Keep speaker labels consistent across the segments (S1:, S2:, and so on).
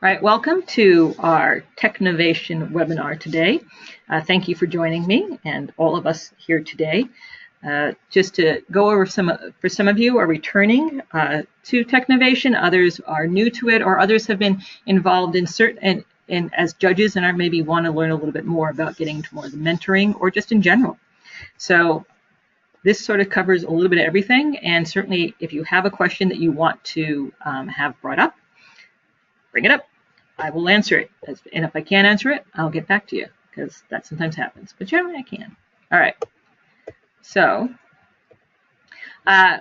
S1: All right, welcome to our Technovation webinar today. Thank you for joining me and all of us here today. Just to go over for some of you are returning to Technovation, others are new to it, or others have been involved in certain as judges and are maybe want to learn a little bit more about getting into more of the mentoring or just in general. So this sort of covers a little bit of everything, and certainly if you have a question that you want to have brought up, bring it up. I will answer it. And if I can't answer it, I'll get back to you because that sometimes happens. But generally I can. All right. So as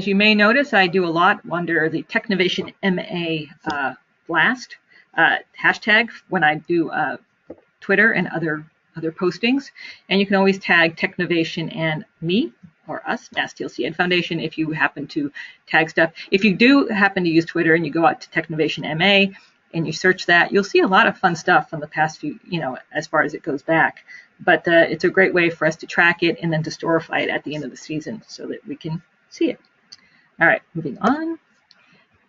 S1: you may notice, I do a lot under the Technovation MA blast hashtag when I do Twitter and other postings. And you can always tag Technovation and me, or us, Mass TLC Ed Foundation, if you happen to tag stuff. If you do happen to use Twitter and you go out to Technovation MA and you search that, you'll see a lot of fun stuff from the past few, as far as it goes back. But it's a great way for us to track it and then to storify it at the end of the season so that we can see it. All right, moving on.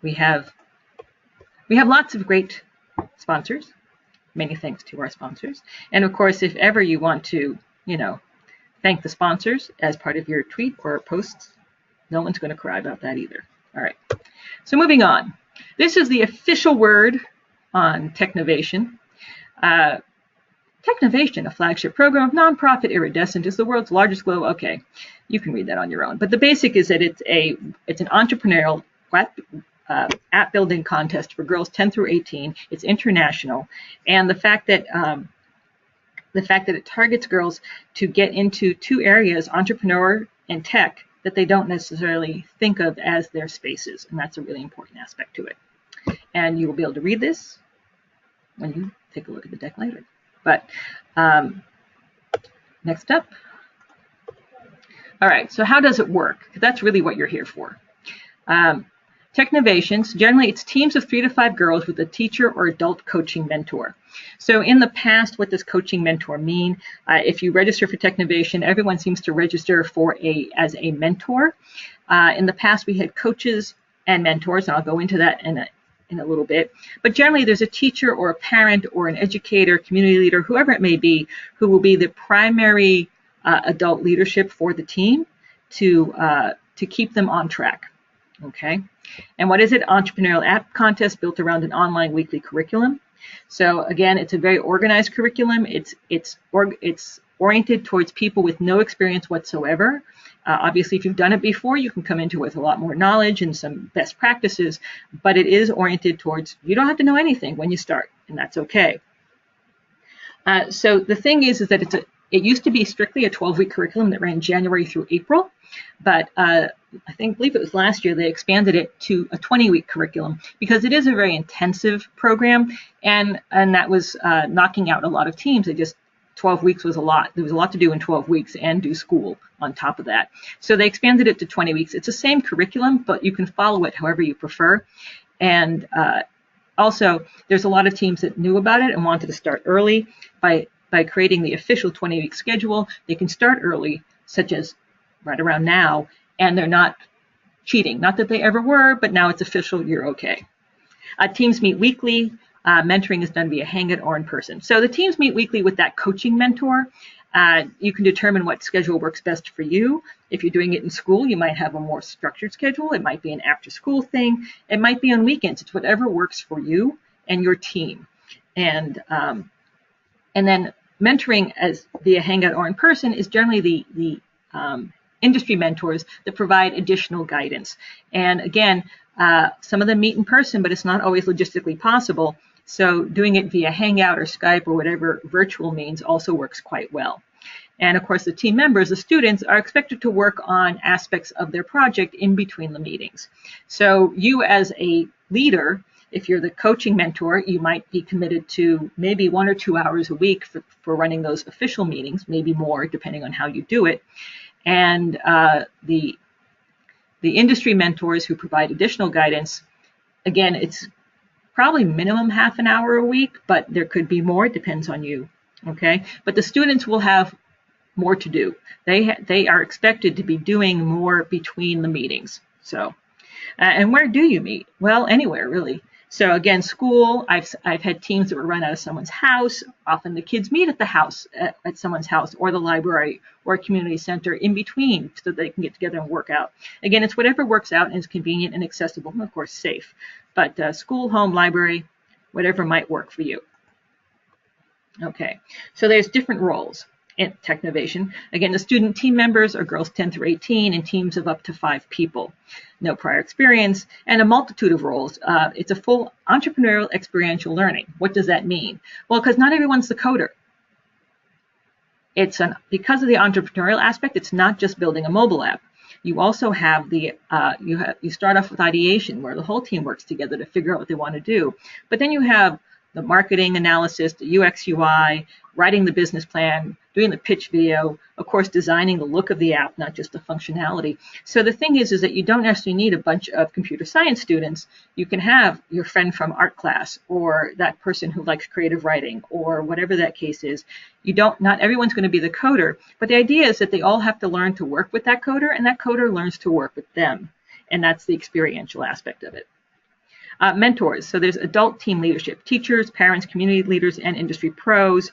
S1: We have lots of great sponsors. Many thanks to our sponsors. And of course, if ever you want to, thank the sponsors as part of your tweet or posts, no one's going to cry about that either. All right. So moving on. This is the official word on Technovation. Technovation, a flagship program of nonprofit Iridescent, is the world's largest global. Okay, you can read that on your own. But the basic is that it's an entrepreneurial app building contest for girls 10 through 18. It's international, and the fact that it targets girls to get into two areas, entrepreneur and tech, that they don't necessarily think of as their spaces. And that's a really important aspect to it. And you will be able to read this when you take a look at the deck later. But next up. All right, so how does it work? That's really what you're here for. Technovations, generally it's teams of 3 to 5 girls with a teacher or adult coaching mentor. So in the past, what does coaching mentor mean? If you register for Technovation, everyone seems to register as a mentor. In the past, we had coaches and mentors, and I'll go into that in a little bit. But generally, there's a teacher or a parent or an educator, community leader, whoever it may be, who will be the primary adult leadership for the team to keep them on track. Okay. And what is it? Entrepreneurial app contest built around an online weekly curriculum. So again, it's a very organized curriculum. It's oriented towards people with no experience whatsoever. Obviously, if you've done it before, you can come into it with a lot more knowledge and some best practices, but it is oriented towards, you don't have to know anything when you start, and that's okay. So the thing is that it used to be strictly a 12-week curriculum that ran January through April, but I believe it was last year they expanded it to a 20-week curriculum because it is a very intensive program, and that was knocking out a lot of teams. 12 weeks was a lot. There was a lot to do in 12 weeks and do school on top of that. So they expanded it to 20 weeks. It's the same curriculum, but you can follow it however you prefer. And also, there's a lot of teams that knew about it and wanted to start early. By creating the official 20-week schedule, they can start early, such as right around now, and they're not cheating. Not that they ever were, but now it's official, you're okay. Teams meet weekly. Mentoring is done via Hangout or in person. So the teams meet weekly with that coaching mentor. You can determine what schedule works best for you. If you're doing it in school, you might have a more structured schedule. It might be an after-school thing. It might be on weekends. It's whatever works for you and your team. And then mentoring as via Hangout or in person is generally the industry mentors that provide additional guidance. And again, some of them meet in person, but it's not always logistically possible. So doing it via Hangout or Skype or whatever virtual means also works quite well. And of course, the team members, the students, are expected to work on aspects of their project in between the meetings. So you as a leader, if you're the coaching mentor, you might be committed to maybe 1 or 2 hours a week for running those official meetings, maybe more depending on how you do it. And the industry mentors who provide additional guidance, again, it's probably minimum half an hour a week, but there could be more. It depends on you. Okay. But the students will have more to do. They are expected to be doing more between the meetings. So, and where do you meet? Well, anywhere really. So again, school, I've had teams that were run out of someone's house. Often the kids meet at the house, at someone's house, or the library, or a community center in between, so they can get together and work out. Again, it's whatever works out and is convenient and accessible, and of course safe. But school, home, library, whatever might work for you. Okay, so there's different roles in Technovation. Again, the student team members are girls 10 through 18 in teams of up to 5 people. No prior experience, and a multitude of roles. It's a full entrepreneurial experiential learning. What does that mean? Well, because not everyone's the coder. Because of the entrepreneurial aspect, it's not just building a mobile app. You also have you start off with ideation, where the whole team works together to figure out what they want to do. But then you have the marketing analysis, the UX UI, writing the business plan, doing the pitch video, of course, designing the look of the app, not just the functionality. So the thing is that you don't necessarily need a bunch of computer science students. You can have your friend from art class, or that person who likes creative writing, or whatever that case is. Not everyone's going to be the coder, but the idea is that they all have to learn to work with that coder, and that coder learns to work with them. And that's the experiential aspect of it. Mentors. So there's adult team leadership, teachers, parents, community leaders, and industry pros.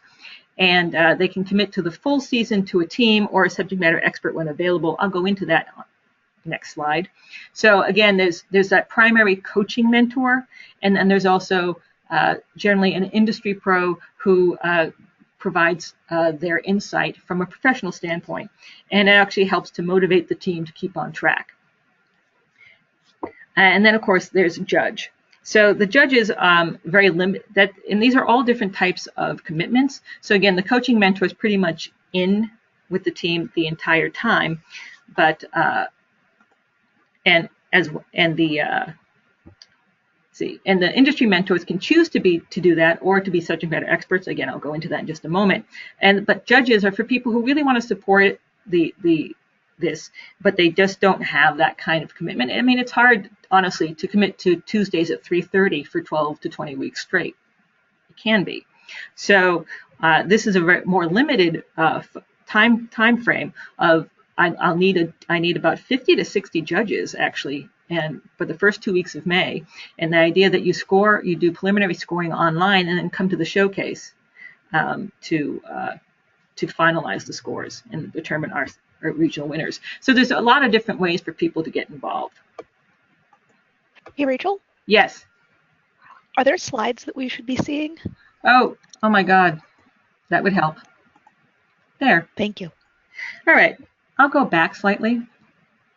S1: And they can commit to the full season to a team or a subject matter expert when available. I'll go into that next slide. So again, there's that primary coaching mentor, and then there's also generally an industry pro who provides their insight from a professional standpoint. And it actually helps to motivate the team to keep on track. And then, of course, there's a judge. So the judge is very limited, and these are all different types of commitments. So again, the coaching mentor is pretty much in with the team the entire time, but and the industry mentors can choose to do that or to be subject matter experts. Again, I'll go into that in just a moment. But judges are for people who really want to support this, but they just don't have that kind of commitment. I mean, it's hard, honestly, to commit to Tuesdays at 3:30 for 12 to 20 weeks straight. It can be. So this is a very more limited time frame of I need about 50 to 60 judges actually, and for the first 2 weeks of May. And the idea that you do preliminary scoring online and then come to the showcase to finalize the scores and determine our regional winners. So there's a lot of different ways for people to get involved.
S2: Hey, Rachel?
S1: Yes.
S2: Are there slides that we should be seeing?
S1: Oh my God. That would help. There.
S2: Thank you.
S1: All right. I'll go back slightly.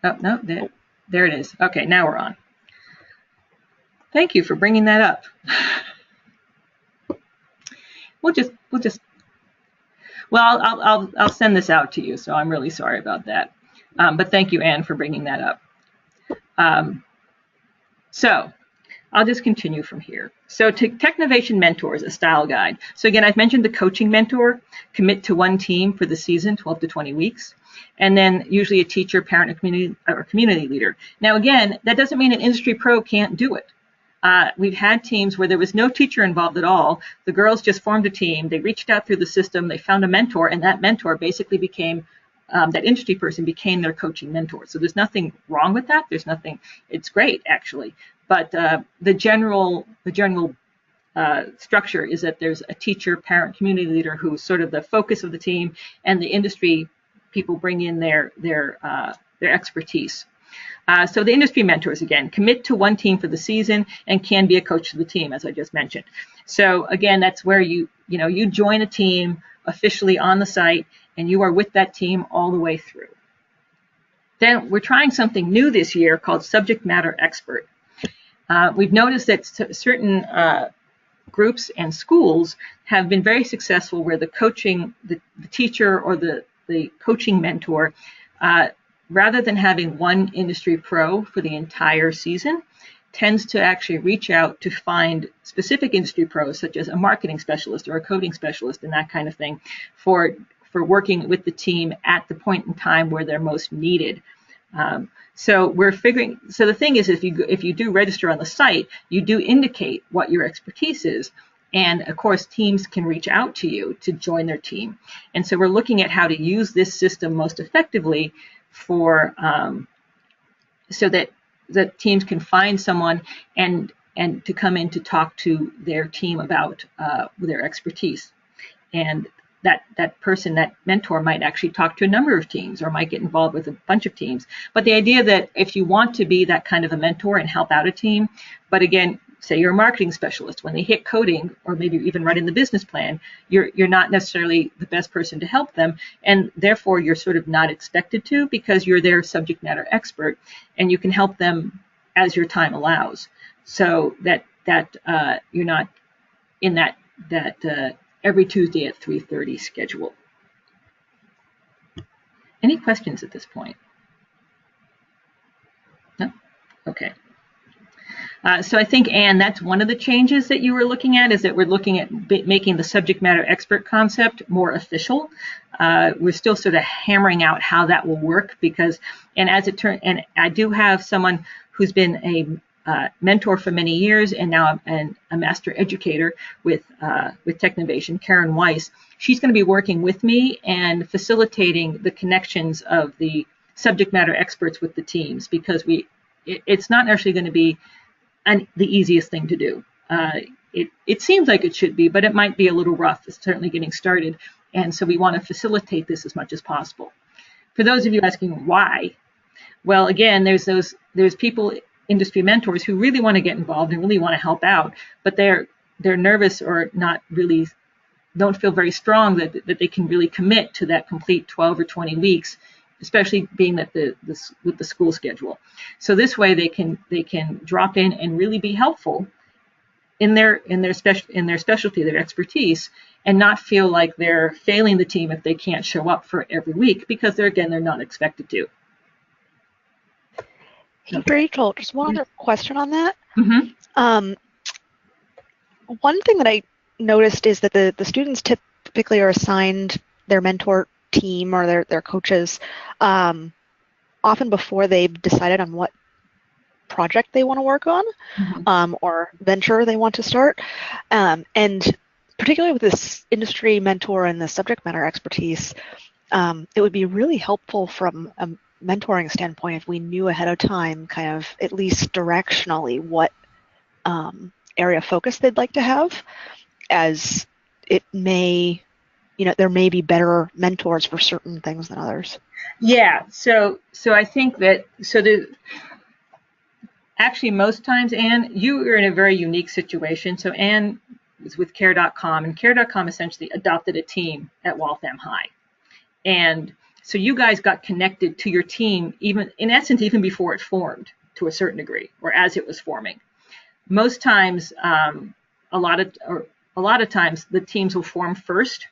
S1: Oh, no, there it is. Okay, now we're on. Thank you for bringing that up. Well, I'll send this out to you, so I'm really sorry about that. But thank you, Anne, for bringing that up. So I'll just continue from here. So Technovation Mentors, a style guide. So again, I've mentioned the coaching mentor, commit to one team for the season, 12 to 20 weeks. And then usually a teacher, parent, or community leader. Now again, that doesn't mean an industry pro can't do it. We've had teams where there was no teacher involved at all. The girls just formed a team. They reached out through the system. They found a mentor, and that mentor basically became, that industry person became their coaching mentor. So there's nothing wrong with that. There's nothing, it's great actually. But the general structure is that there's a teacher, parent, community leader who's sort of the focus of the team, and the industry people bring in their expertise. So the industry mentors, again, commit to one team for the season and can be a coach to the team, as I just mentioned. So again, that's where you join a team officially on the site, and you are with that team all the way through. Then we're trying something new this year called subject matter expert. We've noticed that certain groups and schools have been very successful where the teacher or the coaching mentor, rather than having one industry pro for the entire season, tends to actually reach out to find specific industry pros, such as a marketing specialist or a coding specialist and that kind of thing, for working with the team at the point in time where they're most needed. So the thing is, if you do register on the site, you do indicate what your expertise is. And of course, teams can reach out to you to join their team. And so we're looking at how to use this system most effectively so that teams can find someone and and to come in to talk to their team about their expertise. And that person, that mentor, might actually talk to a number of teams or might get involved with a bunch of teams. But the idea that if you want to be that kind of a mentor and help out a team, but again, say you're a marketing specialist, when they hit coding or maybe even writing the business plan, you're not necessarily the best person to help them, and therefore you're sort of not expected to, because you're their subject matter expert and you can help them as your time allows. So that you're not in that every Tuesday at 3:30 schedule. Any questions at this point? No? Okay. So I think, Anne, that's one of the changes that you were looking at, is that we're looking at making the subject matter expert concept more official. We're still sort of hammering out how that will work, because, and as it turns, and I do have someone who's been a mentor for many years, and now a master educator with Technovation, Karen Weiss. She's going to be working with me and facilitating the connections of the subject matter experts with the teams, because it's not necessarily going to be the easiest thing to do. It seems like it should be, but it might be a little rough. It's certainly getting started, and so we want to facilitate this as much as possible. For those of you asking why, well, again, there's people, industry mentors, who really want to get involved and really want to help out, but they're nervous or not really, don't feel very strong that they can really commit to that complete 12 or 20 weeks, especially being that with the school schedule. So this way they can drop in and really be helpful in their specialty, their expertise, and not feel like they're failing the team if they can't show up for every week, because they're not expected to.
S2: Hey, Rachel, just one other question on that.
S1: Mm-hmm.
S2: One thing that I noticed is that the students typically are assigned their mentor team or their coaches often before they've decided on what project they want to work on,
S1: Mm-hmm.
S2: or venture they want to start. And particularly with this industry mentor and the subject matter expertise, it would be really helpful from a mentoring standpoint if we knew ahead of time, kind of at least directionally, what area of focus they'd like to have, as it may, there may be better mentors for certain things than others.
S1: Yeah, so I think that, actually most times, Anne, you are in a very unique situation. So Anne was with Care.com, and Care.com essentially adopted a team at Waltham High. And so you guys got connected to your team, even in essence, even before it formed, to a certain degree, or as it was forming. Most times, a lot of times, the teams will form first,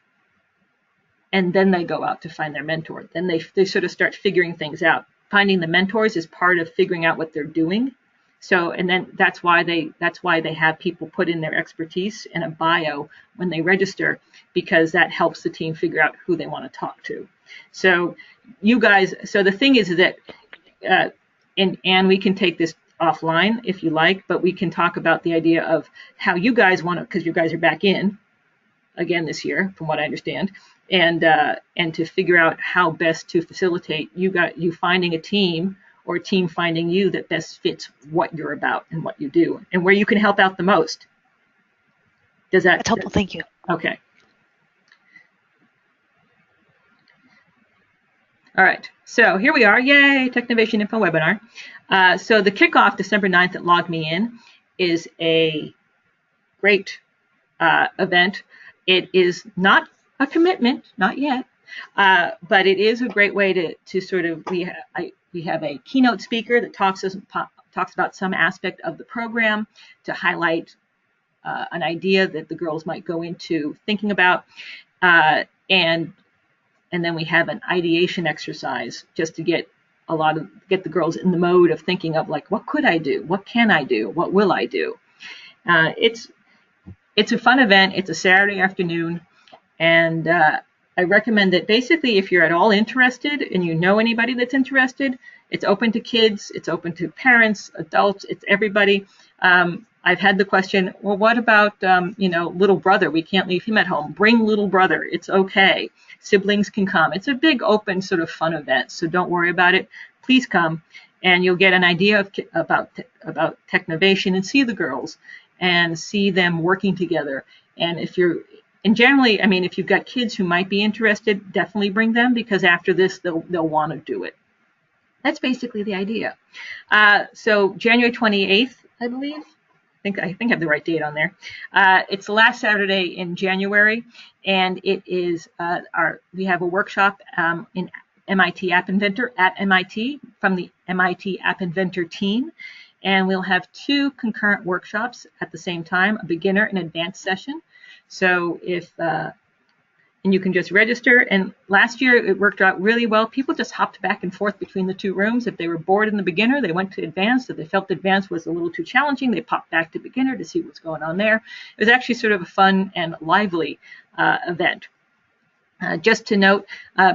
S1: and then they go out to find their mentor. Then they sort of start figuring things out. Finding the mentors is part of figuring out what they're doing. So, and then that's why they have people put in their expertise in a bio when they register, because that helps the team figure out who they want to talk to. So you guys, so the thing is that, and we can take this offline if you like, but we can talk about the idea of how you guys want to, because you guys are back in again this year, from what I understand, and to figure out how best to facilitate you finding a team, or a team finding you, that best fits what you're about and what you do, and where you can help out the most. That's
S2: helpful? Thank you.
S1: Okay. All right, so here we are. Yay, Technovation Info Webinar. So the kickoff, December 9th at Log Me In, is a great event. It is not a commitment, not yet, but it is a great way to sort of, we have a keynote speaker that talks about some aspect of the program to highlight an idea that the girls might go into thinking about, and then we have an ideation exercise just to get the girls in the mode of thinking of, like, what could I do? What can I do? What will I do? It's a fun event. It's a Saturday afternoon, and I recommend that basically if you're at all interested and you know anybody that's interested, it's open to kids, it's open to parents, adults, it's everybody. I've had the question, well, what about, little brother? We can't leave him at home. Bring little brother. It's okay. Siblings can come. It's a big, open, sort of fun event, so don't worry about it. Please come. and you'll get an idea of about Technovation and see the girls and see them working together. And if you're and generally, I mean, if you've got kids who might be interested, definitely bring them, because after this, they'll want to do it. That's basically the idea. So January 28th, I believe. I think I have the right date on there. It's the last Saturday in January, and it is we have a workshop in MIT App Inventor at MIT from the MIT App Inventor team, and we'll have 2 concurrent workshops at the same time, a beginner and advanced session. So and you can just register. And last year it worked out really well. People just hopped back and forth between the 2 rooms. If they were bored in the beginner, they went to advanced. If they felt advanced was a little too challenging, they popped back to beginner to see what's going on there. It was actually sort of a fun and lively event. Just to note,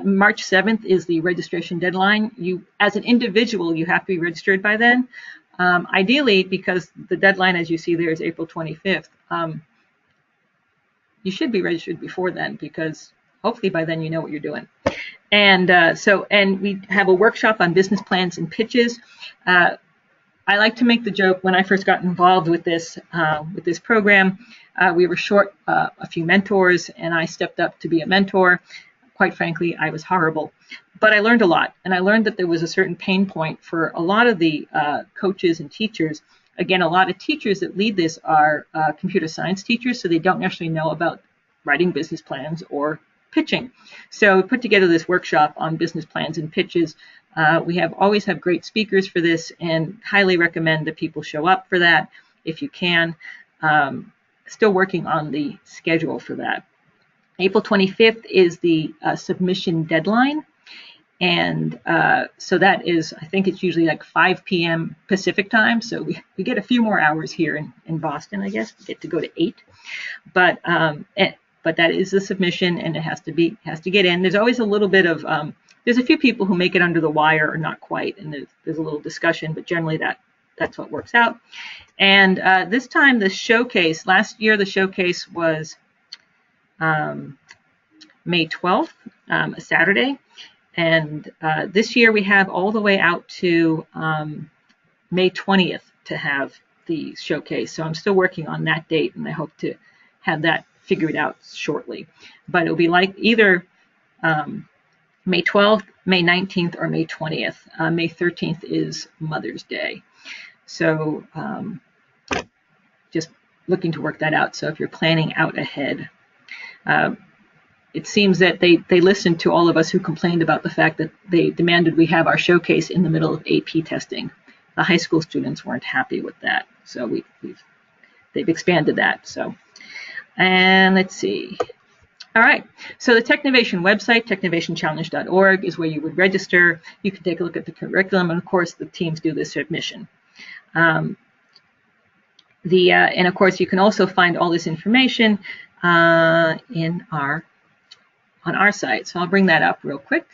S1: March 7th is the registration deadline. As an individual, you have to be registered by then. Ideally, because the deadline, as you see there, is April 25th. You should be registered before then, because hopefully by then you know what you're doing. And and we have a workshop on business plans and pitches. I like to make the joke, when I first got involved with this program, we were short a few mentors, and I stepped up to be a mentor. Quite frankly, I was horrible, but I learned a lot, and I learned that there was a certain pain point for a lot of the coaches and teachers. Again, a lot of teachers that lead this are computer science teachers, so they don't necessarily know about writing business plans or pitching. So we put together this workshop on business plans and pitches. We always have great speakers for this, and highly recommend that people show up for that if you can. Still working on the schedule for that. April 25th is the submission deadline. And so that is, I think it's usually like 5 p.m. Pacific time. So we get a few more hours here in Boston, I guess. We get to go to 8. But that is the submission, and it has to get in. There's always a little bit of there's a few people who make it under the wire or not quite, and there's a little discussion, but generally that's what works out. And this time the showcase, last year the showcase was May 12th, a Saturday. And this year we have all the way out to May 20th to have the showcase. So I'm still working on that date, and I hope to have that figured out shortly. But it'll be like either May 12th, May 19th, or May 20th. May 13th is Mother's Day. So just looking to work that out. So if you're planning out ahead, it seems that they listened to all of us who complained about the fact that they demanded we have our showcase in the middle of AP testing. The high school students weren't happy with that, so they've expanded that. So, and let's see. All right, so the Technovation website, technovationchallenge.org, is where you would register. You can take a look at the curriculum, and of course the teams do the submission. And of course you can also find all this information on our site. So I'll bring that up real quick.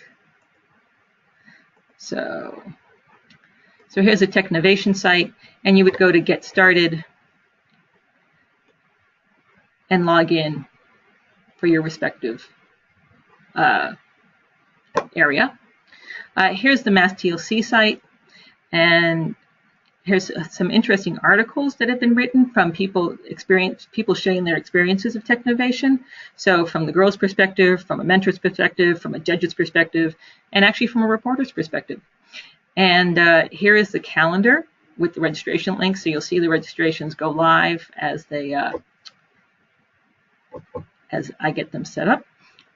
S1: So here's a Technovation site, and you would go to Get Started and log in for your respective area. Here's the Mass TLC site, and here's some interesting articles that have been written from people sharing their experiences of Technovation. So from the girls' perspective, from a mentor's perspective, from a judge's perspective, and actually from a reporter's perspective. And here is the calendar with the registration link. So you'll see the registrations go live as I get them set up.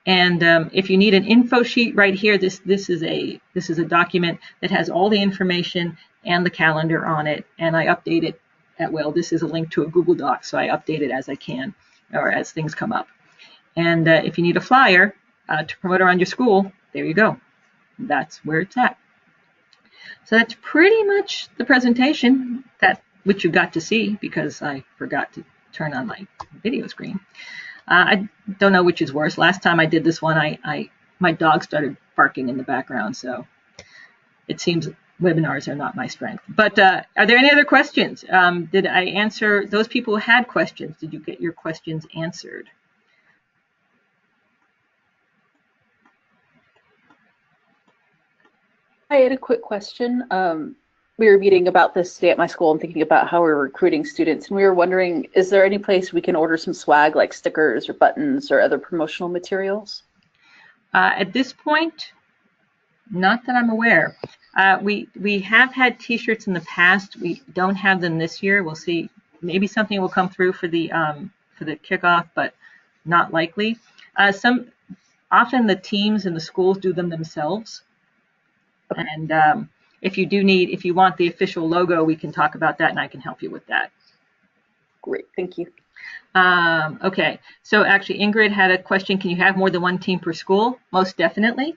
S1: And if you need an info sheet right here, this is a document that has all the information and the calendar on it, and I update it this is a link to a Google Doc, so I update it as I can, or as things come up. And if you need a flyer to promote around your school, there you go. That's where it's at. So that's pretty much the presentation, which you got to see because I forgot to turn on my video screen. I don't know which is worse. Last time I did this one, my dog started barking in the background, so it seems webinars are not my strength. But are there any other questions? Did I answer those people who had questions? Did you get your questions answered?
S3: I had a quick question. we were meeting about this today at my school and thinking about how we're recruiting students. And we were wondering, is there any place we can order some swag like stickers or buttons or other promotional materials?
S1: At this point, not that I'm aware. We have had T-shirts in the past. We don't have them this year. We'll see. Maybe something will come through for the kickoff, but not likely. Some often the teams and the schools do them themselves. And if you want the official logo, we can talk about that, and I can help you with that.
S3: Great, thank you.
S1: Okay, so actually Ingrid had a question. Can you have more than one team per school? Most definitely.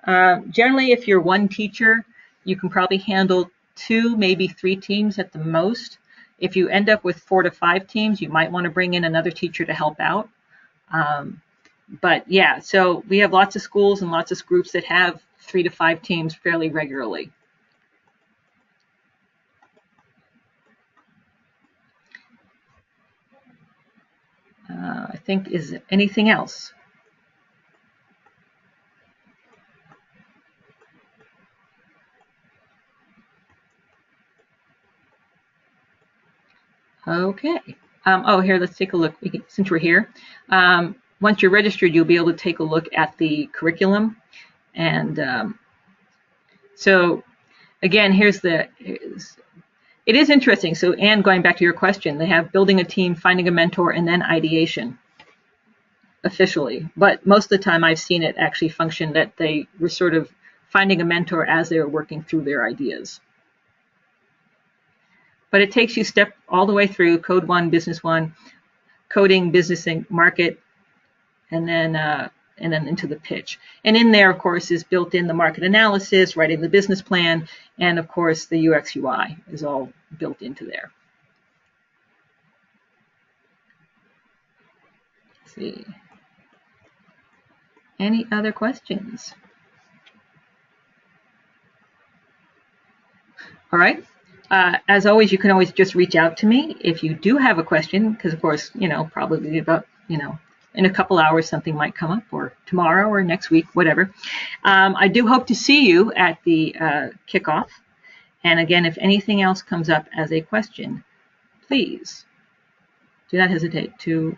S1: Generally, if you're one teacher, you can probably handle 2, maybe 3 teams at the most. If you end up with 4 to 5 teams, you might want to bring in another teacher to help out. But yeah, so we have lots of schools and lots of groups that have 3 to 5 teams fairly regularly. I think, is anything else? Okay. Oh, here, let's take a look. Since we're here, once you're registered, you'll be able to take a look at the curriculum. And so, again, it is interesting. So, Anne, going back to your question, they have building a team, finding a mentor, and then ideation officially. But most of the time I've seen it actually function that they were sort of finding a mentor as they were working through their ideas. But it takes you all the way through Code 1, Business 1, coding, business, and market, and then into the pitch. And in there, of course, is built in the market analysis, writing the business plan, and of course the UX UI is all built into there. Let's see. Any other questions? All right. As always, you can always just reach out to me if you do have a question, because of course, probably about, in a couple hours something might come up, or tomorrow or next week, whatever. I do hope to see you at the kickoff. And again, if anything else comes up as a question, please do not hesitate to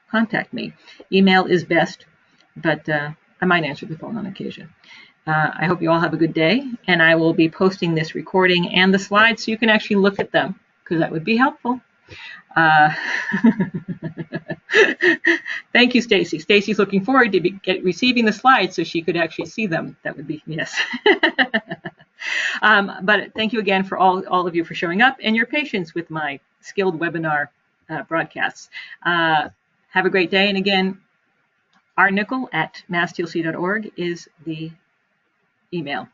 S1: contact me. Email is best, but I might answer the phone on occasion. I hope you all have a good day, and I will be posting this recording and the slides so you can actually look at them, because that would be helpful. Thank you, Stacy. Stacy's looking forward to receiving the slides so she could actually see them. That would be, yes. But thank you again for all of you for showing up and your patience with my skilled webinar broadcasts. Have a great day. And again, rnickel@masstlc.org is the email.